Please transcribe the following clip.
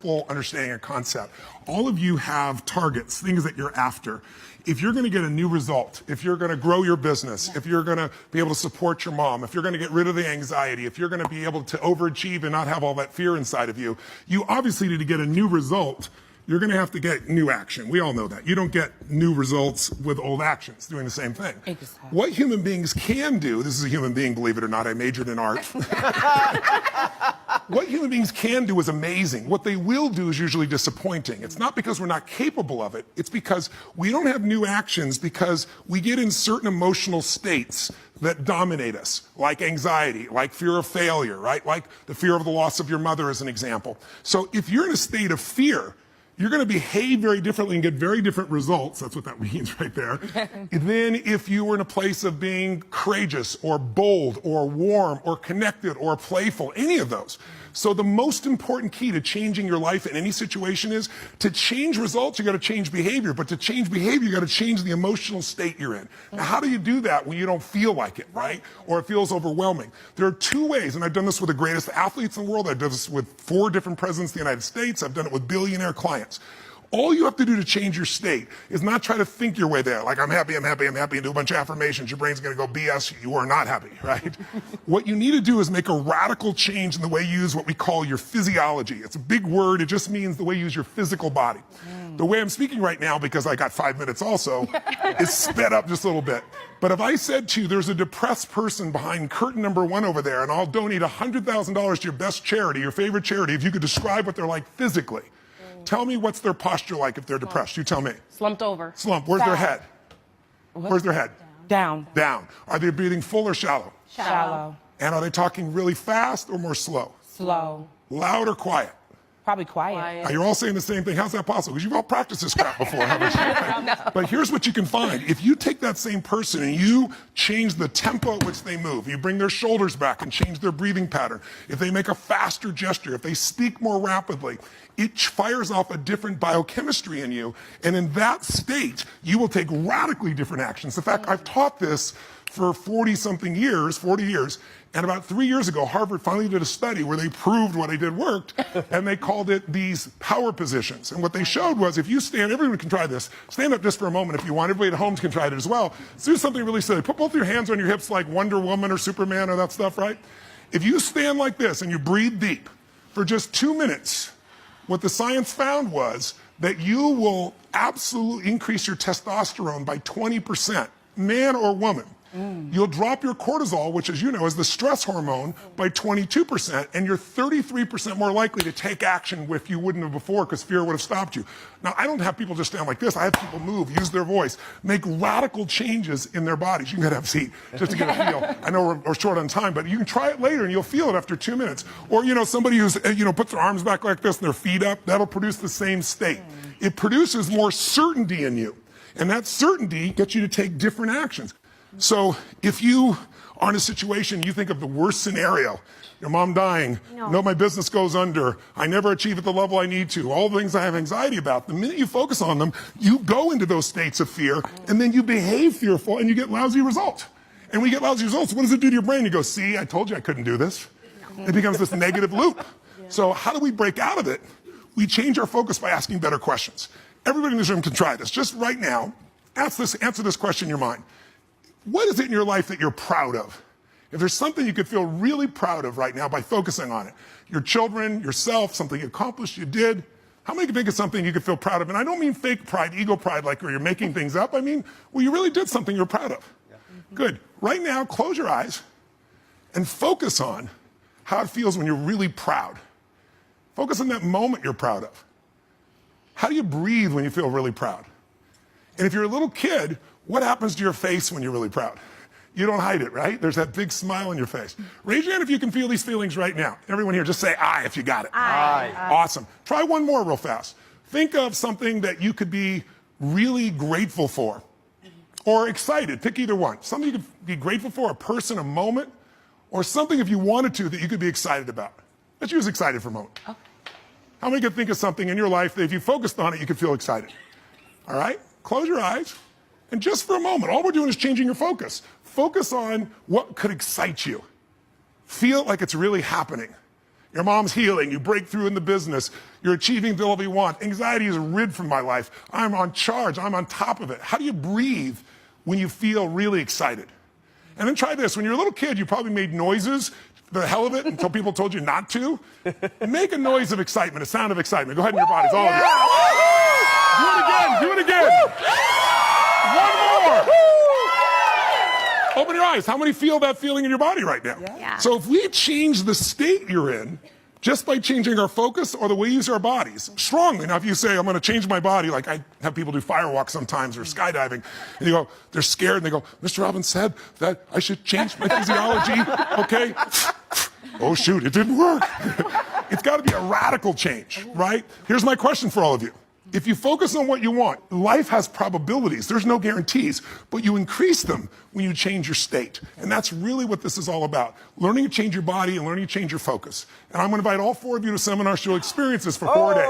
full understanding of concept. All of you have targets, things that you're after. If you're going to get a new result, if you're going to grow your business, if you're going to be able to support your mom, if you're going to get rid of the anxiety, if you're going to be able to overachieve and not have all that fear inside of you, you obviously need to get a new result. You're going to have to get new action. We all know that. You don't get new results with old actions doing the same thing. Exactly. What human beings can do, this is a human being, believe it or not, I majored in art. What human beings can do is amazing. What they will do is usually disappointing. It's not because we're not capable of it. It's because we don't have new actions because we get in certain emotional states that dominate us, like anxiety, like fear of failure, right? Like the fear of the loss of your mother as an example. So if you're in a state of fear, you're going to behave very differently and get very different results. That's what that means right there. Than if you were in a place of being courageous or bold or warm or connected or playful, any of those. So the most important key to changing your life in any situation is to change results, you got to change behavior. But to change behavior, you got to change the emotional state you're in. Now, how do you do that when you don't feel like it, right? Or it feels overwhelming? There are two ways, and I've done this with the greatest athletes in the world. I've done this with 4 different presidents of the United States. I've done it with billionaire clients. All you have to do to change your state is not try to think your way there, like I'm happy, I'm happy, I'm happy, and do a bunch of affirmations. Your brain's going to go, BS, you are not happy, right? What you need to do is make a radical change in the way you use what we call your physiology. It's a big word. It just means the way you use your physical body. The way I'm speaking right now, because I got 5 minutes also, is sped up just a little bit. But if I said to you, there's a depressed person behind curtain number 1 over there, and I'll donate $100,000 to your best charity, your favorite charity, if you could describe what they're like physically. Tell me what's their posture like if they're depressed. You tell me. Slumped over. Slump. Where's their head? Where's their head? Down. Down. Are they breathing full or shallow? Shallow. And are they talking really fast or more slow? Slow. Loud or quiet? Probably quiet. You're all saying the same thing. How's that possible? Because you've all practiced this crap before, haven't you? No. But here's what you can find. If you take that same person and you change the tempo at which they move, you bring their shoulders back and change their breathing pattern, if they make a faster gesture, if they speak more rapidly, it fires off a different biochemistry in you. And in that state, you will take radically different actions. In fact, I've taught this for 40-something years, 40 years. And about 3 years ago, Harvard finally did a study where they proved what I did worked, and they called it these power positions. And what they showed was if you stand, everyone can try this. Stand up just for a moment if you want. Everybody at home can try it as well. Let's do something really silly. Put both your hands on your hips like Wonder Woman or Superman or that stuff, right? If you stand like this and you breathe deep for just 2 minutes, what the science found was that you will absolutely increase your testosterone by 20%, man or woman. You'll drop your cortisol, which, as you know, is the stress hormone, by 22%, and you're 33% more likely to take action if you wouldn't have before because fear would have stopped you. Now, I don't have people just stand like this. I have people move, use their voice, make radical changes in their bodies. You can get a seat just to get a feel. I know we're short on time, but you can try it later, and you'll feel it after 2 minutes. Or, somebody who's, puts their arms back like this and their feet up, that'll produce the same state. It produces more certainty in you, and that certainty gets you to take different actions. So if you are in a situation, you think of the worst scenario, your mom dying, no, my business goes under, I never achieve at the level I need to, all the things I have anxiety about, the minute you focus on them, you go into those states of fear, and then you behave fearful, and you get lousy results. And when you get lousy results, what does it do to your brain? You go, see, I told you I couldn't do this. It becomes this negative loop. So how do we break out of it? We change our focus by asking better questions. Everybody in this room can try this. Just right now, answer this question in your mind. What is it in your life that you're proud of? If there's something you could feel really proud of right now by focusing on it, your children, yourself, something you accomplished, you did, how many can think of something you could feel proud of? And I don't mean fake pride, ego pride, like where you're making things up. I mean, well, you really did something you're proud of. Yeah. Good. Right now, close your eyes and focus on how it feels when you're really proud. Focus on that moment you're proud of. How do you breathe when you feel really proud? And if you're a little kid, what happens to your face when you're really proud? You don't hide it, right? There's that big smile on your face. Raise your hand if you can feel these feelings right now. Everyone here, just say aye if you got it. Aye. Awesome. Try one more real fast. Think of something that you could be really grateful for or excited. Pick either one. Something you could be grateful for, a person, a moment, or something if you wanted to that you could be excited about. Let's use excited for a moment. Okay. How many could think of something in your life that if you focused on it, you could feel excited? All right? Close your eyes. And just for a moment, all we're doing is changing your focus. Focus on what could excite you. Feel like it's really happening. Your mom's healing. You break through in the business. You're achieving the level you want. Anxiety is rid from my life. I'm on charge. I'm on top of it. How do you breathe when you feel really excited? And then try this. When you're a little kid, you probably made noises for the hell of it until people told you not to. Make a noise of excitement, a sound of excitement. Go ahead in your bodies, all of you. Do it again. Do it again. One more. Open your eyes. How many feel that feeling in your body right now? Yeah. So if we change the state you're in, just by changing our focus or the way we use our bodies strongly. Now, if you say, I'm going to change my body, like I have people do firewalks sometimes or skydiving, and you go, they're scared, and they go, Mr. Robbins said that I should change my physiology, okay? Oh, shoot, it didn't work. It's got to be a radical change, right? Here's my question for all of you. If you focus on what you want, life has probabilities. There's no guarantees, but you increase them when you change your state. And that's really what this is all about. Learning to change your body and learning to change your focus. And I'm going to invite all 4 of you to seminars to experience this for 4 days.